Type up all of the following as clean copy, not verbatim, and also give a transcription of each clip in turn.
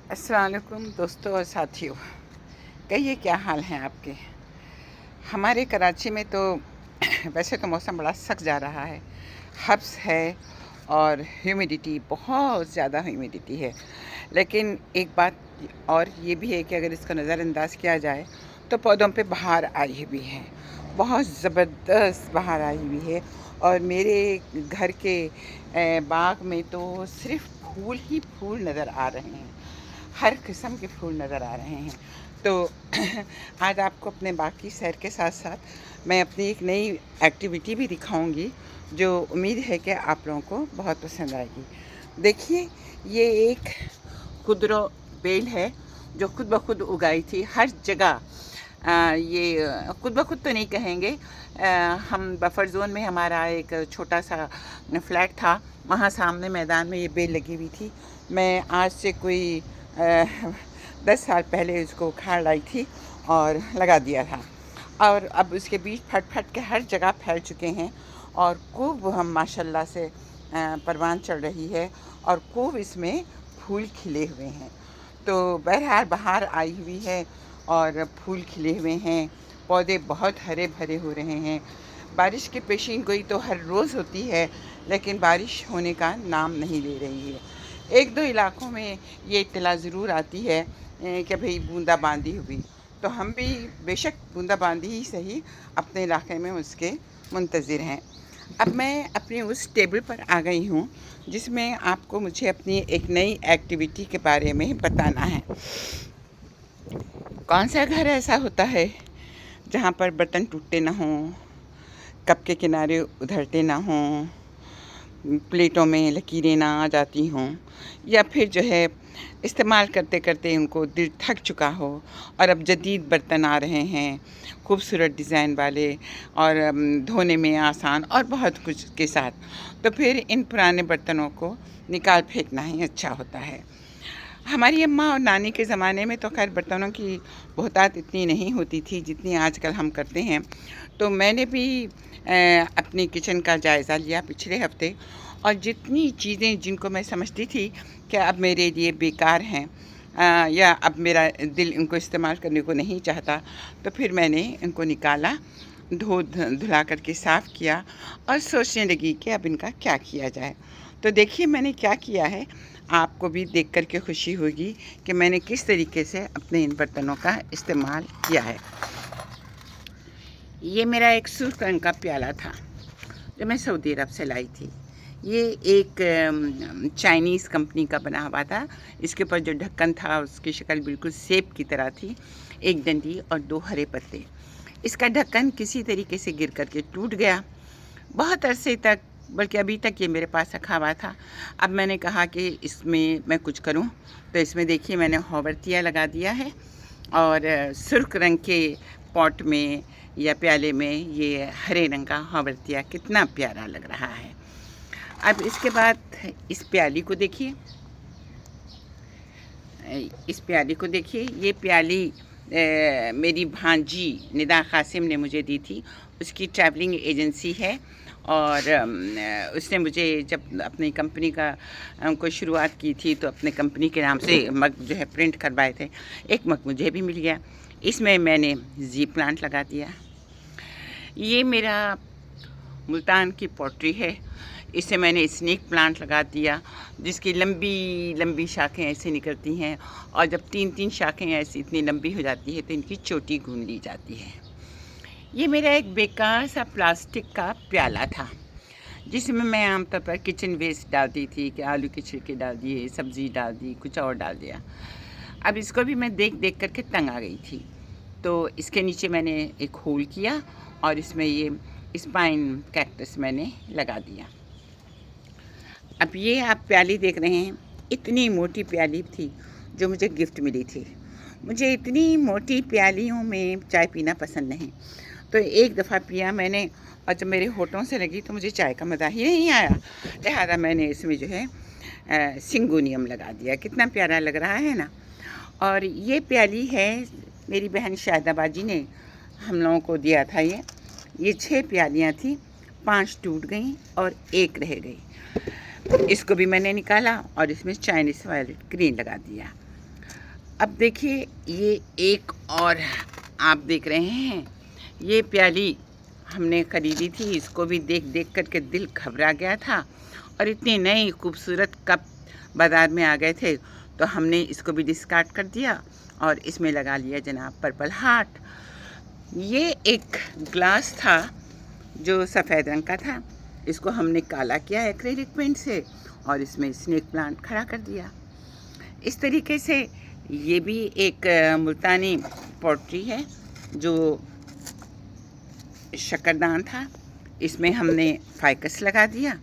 अस्सलाम वालेकुम दोस्तों और साथियों। कहिए क्या हाल हैं आपके। हमारे कराची में तो वैसे तो मौसम बड़ा सख्त जा रहा है, हब्स है और ह्यूमिडिटी, बहुत ज़्यादा ह्यूमिडिटी है। लेकिन एक बात और ये भी है कि अगर इसका नज़रअंदाज किया जाए तो पौधों पे बहार आई हुई है, बहुत ज़बरदस्त बहार आई हुई है। और मेरे घर के बाग में तो सिर्फ फूल ही फूल नज़र आ रहे हैं, हर किस्म के फूल नज़र आ रहे हैं। तो आज आपको अपने बाग की सैर के साथ साथ मैं अपनी एक नई एक्टिविटी भी दिखाऊंगी, जो उम्मीद है कि आप लोगों को बहुत पसंद आएगी। देखिए, ये एक खुदरो बेल है जो खुद ब खुद उगाई थी हर जगह। ये खुद ब खुद तो नहीं कहेंगे, हम बफर ज़ोन में हमारा एक छोटा सा फ्लैट था, वहाँ सामने मैदान में ये बेल लगी हुई थी। मैं आज से कोई 10 साल पहले इसको उखाड़ लाई थी और लगा दिया था। और अब उसके बीज फट फट के हर जगह फैल चुके हैं और खूब हम माशाल्लाह से परवान चढ़ रही है और खूब इसमें फूल खिले हुए हैं। तो बहरहाल बहार आई हुई है और फूल खिले हुए हैं, पौधे बहुत हरे भरे हो रहे हैं। बारिश की पेशीन गोई तो हर रोज़ होती है, लेकिन बारिश होने का नाम नहीं ले रही है। एक दो इलाकों में ये इत्तला ज़रूर आती है कि भाई बूंदाबांदी हुई, तो हम भी बेशक बूंदाबांदी ही सही अपने इलाके में उसके मुंतज़िर हैं। अब मैं अपनी उस टेबल पर आ गई हूँ जिसमें आपको मुझे अपनी एक नई एक्टिविटी के बारे में बताना है। कौन सा घर ऐसा होता है जहाँ पर बर्तन टूटते ना हों, कप के किनारे उधरते ना हों, प्लेटों में लकीरें ना आ जाती हों, या फिर जो है इस्तेमाल करते करते उनको दिल थक चुका हो और अब जदीद बर्तन आ रहे हैं खूबसूरत डिज़ाइन वाले और धोने में आसान और बहुत कुछ के साथ, तो फिर इन पुराने बर्तनों को निकाल फेंकना ही अच्छा होता है। हमारी अम्मा और नानी के ज़माने में तो खैर बर्तनों की बहुतायत इतनी नहीं होती थी जितनी आजकल हम करते हैं। तो मैंने भी अपनी किचन का जायज़ा लिया पिछले हफ्ते, और जितनी चीज़ें जिनको मैं समझती थी कि अब मेरे लिए बेकार हैं या अब मेरा दिल इनको इस्तेमाल करने को नहीं चाहता, तो फिर मैंने इनको निकाला, धुला करके साफ़ किया और सोचने लगी कि अब इनका क्या किया जाए। तो देखिए मैंने क्या किया है, आपको भी देख कर के खुशी होगी कि मैंने किस तरीके से अपने इन बर्तनों का इस्तेमाल किया है। ये मेरा एक सुर्ख रंग का प्याला था जो मैं सऊदी अरब से लाई थी। ये एक चाइनीज़ कंपनी का बना हुआ था। इसके ऊपर जो ढक्कन था उसकी शक्ल बिल्कुल सेब की तरह थी, एक डंडी और दो हरे पत्ते। इसका ढक्कन किसी तरीके से गिर करके टूट गया। बहुत अरसे तक, बल्कि अभी तक ये मेरे पास रखा हुआ था। अब मैंने कहा कि इसमें मैं कुछ करूं, तो इसमें देखिए मैंने होवर्तिया लगा दिया है और सुर्ख रंग के पॉट में या प्याले में ये हरे रंग का होवर्तिया कितना प्यारा लग रहा है। अब इसके बाद इस प्याली को देखिए, इस प्याली को देखिए। ये प्याली मेरी भांजी निदा कासिम ने मुझे दी थी। उसकी ट्रैवलिंग एजेंसी है और उसने मुझे जब अपनी कंपनी का को शुरुआत की थी तो अपने कंपनी के नाम से मग जो है प्रिंट करवाए थे। एक मग मुझे भी मिल गया। इसमें मैंने जी प्लांट लगा दिया। ये मेरा मुल्तान की पॉटरी है, इसे मैंने स्नेक प्लांट लगा दिया जिसकी लंबी लंबी शाखें ऐसे निकलती हैं, और जब 3-3 शाखें ऐसी इतनी लंबी हो जाती है तो इनकी चोटी गूंद ली जाती है। ये मेरा एक बेकार सा प्लास्टिक का प्याला था जिसमें मैं आमतौर पर किचन वेस्ट डालती थी कि आलू के छिलके डाल दिए, सब्ज़ी डाल दी, कुछ और डाल दिया। अब इसको भी मैं देख देख करके तंग आ गई थी, तो इसके नीचे मैंने एक होल किया और इसमें ये स्पाइन कैक्टस मैंने लगा दिया। अब ये आप प्याली देख रहे हैं, इतनी मोटी प्याली थी जो मुझे गिफ्ट मिली थी। मुझे इतनी मोटी प्यालियों में चाय पीना पसंद नहीं, तो एक दफ़ा पिया मैंने और जब मेरे होठों से लगी तो मुझे चाय का मज़ा ही नहीं आया। लिहाजा मैंने इसमें जो है सिंगोनियम लगा दिया। कितना प्यारा लग रहा है ना। और ये प्याली है मेरी बहन शायदाबाजी ने हम लोगों को दिया था। ये 6 प्यालियाँ थी, 5 टूट गईं और एक रह गई। इसको भी मैंने निकाला और इसमें चाइनीज़ वायलेट ग्रीन लगा दिया। अब देखिए ये एक और आप देख रहे हैं, ये प्याली हमने ख़रीदी थी, इसको भी देख देख कर के दिल घबरा गया था। और इतने नए खूबसूरत कप बाज़ार में आ गए थे तो हमने इसको भी डिस्कार्ड कर दिया और इसमें लगा लिया जनाब पर्पल हार्ट। ये एक ग्लास था जो सफ़ेद रंग का था, इसको हमने काला किया एक्रेलिक पेंट से और इसमें स्नेक प्लांट खड़ा कर दिया। इस तरीके से ये भी एक मुल्तानी पॉटरी है जो शक्करदान था, इसमें हमने फाइकस लगा दिया।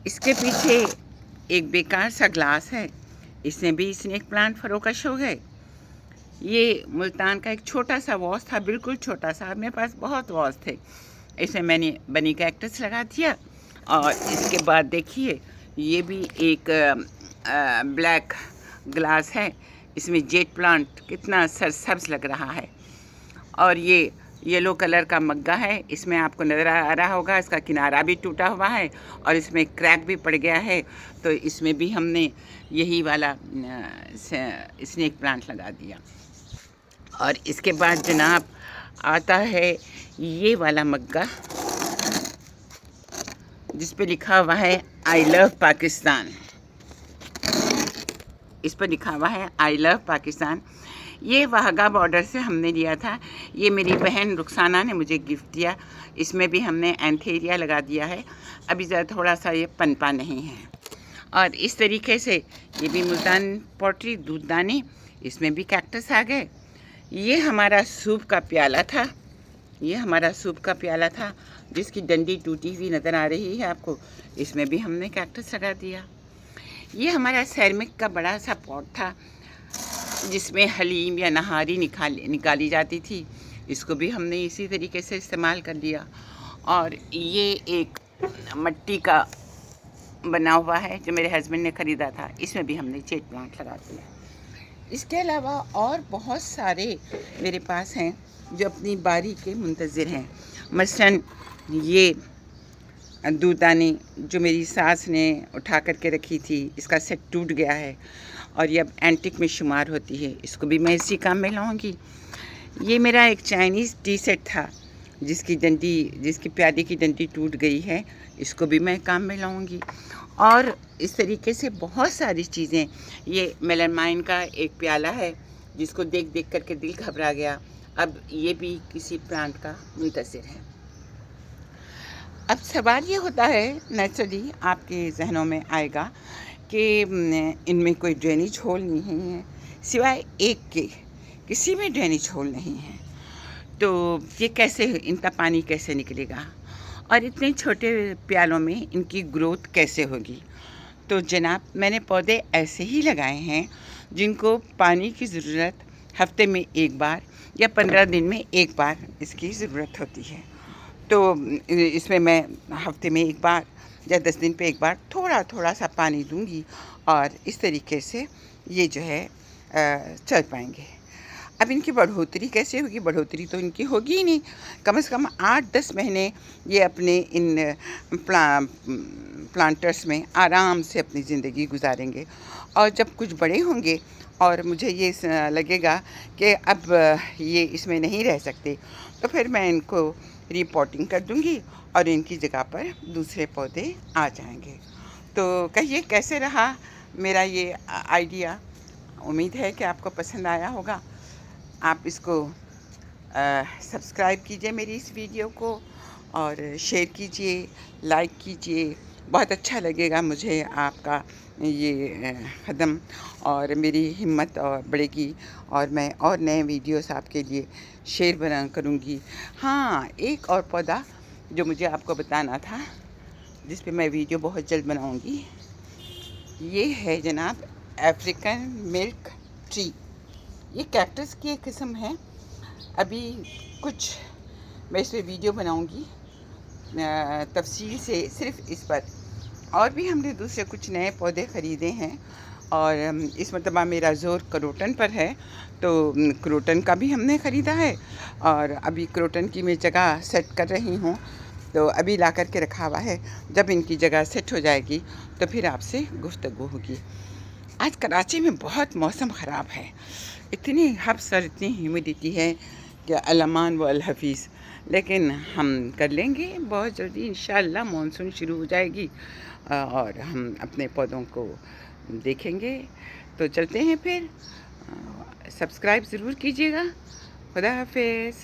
इसके पीछे एक बेकार सा ग्लास है, इसमें भी स्नेक प्लांट फरोकश हो गए। ये मुल्तान का एक छोटा सा वॉस था, बिल्कुल छोटा सा, मेरे पास बहुत वॉस थे, इसमें मैंने बनी कैक्टस लगा दिया। और इसके बाद देखिए ये भी एक ब्लैक ग्लास है, इसमें जेट प्लांट कितना सरसब्ज लग रहा है। और ये येलो कलर का मग्गा है, इसमें आपको नज़र आ रहा होगा इसका किनारा भी टूटा हुआ है और इसमें क्रैक भी पड़ गया है, तो इसमें भी हमने यही वाला स्नेक प्लांट लगा दिया। और इसके बाद जनाब आता है ये वाला मग्गा जिस पे लिखा हुआ है आई लव पाकिस्तान। इस पर लिखा हुआ है आई लव पाकिस्तान। ये वाहगा बॉर्डर से हमने लिया था, ये मेरी बहन रुखसाना ने मुझे गिफ्ट दिया। इसमें भी हमने एंथेरिया लगा दिया है, अभी ज़रा थोड़ा सा ये पनपा नहीं है। और इस तरीके से ये भी मुल्तान पॉटरी दूधदानी, इसमें भी कैक्टस आ गए। ये हमारा सूप का प्याला था, ये हमारा सूप का प्याला था जिसकी डंडी टूटी हुई नज़र आ रही है आपको, इसमें भी हमने कैक्टस लगा दिया। ये हमारा सेरेमिक का बड़ा सा पॉट था जिसमें हलीम या नहारी निकाली जाती थी, इसको भी हमने इसी तरीके से इस्तेमाल कर लिया। और ये एक मिट्टी का बना हुआ है जो मेरे हस्बैंड ने ख़रीदा था, इसमें भी हमने जेट प्लांट लगा दिया। इसके अलावा और बहुत सारे मेरे पास हैं जो अपनी बारी के मुंतज़िर हैं। मसलन ये दूधदानी जो मेरी सास ने उठा करके रखी थी, इसका सेट टूट गया है और ये अब एंटिक में शुमार होती है, इसको भी मैं इसी काम में लाऊंगी। ये मेरा एक चाइनीज़ टी सेट था जिसकी प्याली की डंडी टूट गई है, इसको भी मैं काम में लाऊंगी। और इस तरीके से बहुत सारी चीज़ें। ये मेलामाइन का एक प्याला है जिसको देख देख करके दिल घबरा गया, अब ये भी किसी प्लांट का मुंतज़िर है। अब सवाल ये होता है, नेचुरली आपके जहनों में आएगा कि इनमें कोई ड्रेनेज होल नहीं है, सिवाय एक के किसी में ड्रेनेज होल नहीं है, तो ये कैसे, इनका पानी कैसे निकलेगा और इतने छोटे प्यालों में इनकी ग्रोथ कैसे होगी। तो जनाब मैंने पौधे ऐसे ही लगाए हैं जिनको पानी की ज़रूरत हफ्ते में एक बार या 15 दिन में एक बार इसकी ज़रूरत होती है। तो इसमें मैं हफ्ते में एक बार या 10 दिन पे एक बार थोड़ा थोड़ा सा पानी दूंगी और इस तरीके से ये जो है चल पाएंगे। अब इनकी बढ़ोतरी कैसे होगी? बढ़ोतरी तो इनकी होगी ही नहीं, कम से कम 8-10 महीने ये अपने इन प्लांटर्स में आराम से अपनी ज़िंदगी गुजारेंगे। और जब कुछ बड़े होंगे और मुझे ये लगेगा कि अब ये इसमें नहीं रह सकते, तो फिर मैं इनको रिपोर्टिंग कर दूंगी और इनकी जगह पर दूसरे पौधे आ जाएंगे। तो कहिए कैसे रहा मेरा ये आइडिया? उम्मीद है कि आपको पसंद आया होगा। आप इसको सब्सक्राइब कीजिए मेरी इस वीडियो को और शेयर कीजिए, लाइक कीजिए, बहुत अच्छा लगेगा मुझे आपका ये कदम, और मेरी हिम्मत और बढ़ेगी और मैं और नए वीडियोस आपके लिए शेयर करूँगी। हाँ, एक और पौधा जो मुझे आपको बताना था जिस पे मैं वीडियो बहुत जल्द बनाऊँगी, ये है जनाब अफ्रीकन मिल्क ट्री। ये कैक्टस की एक किस्म है। अभी कुछ मैं इस पर वीडियो बनाऊँगी तफसील से सिर्फ इस पर। और भी हमने दूसरे कुछ नए पौधे ख़रीदे हैं और इस मरतबा मेरा ज़ोर क्रोटन पर है, तो क्रोटन का भी हमने ख़रीदा है और अभी क्रोटन की मैं जगह सेट कर रही हूँ, तो अभी ला कर के रखा हुआ है। जब इनकी जगह सेट हो जाएगी तो फिर आपसे गुफ्तगू होगी। आज कराची में बहुत मौसम ख़राब है, इतनी हब्स और इतनी ह्यूमिडिटी है कि अल-अमान व अल-हफ़ीज़। लेकिन हम कर लेंगे बहुत जल्दी इंशाअल्लाह, मानसून शुरू हो जाएगी और हम अपने पौधों को देखेंगे। तो चलते हैं फिर, सब्सक्राइब ज़रूर कीजिएगा। खुदा हाफ़िज़।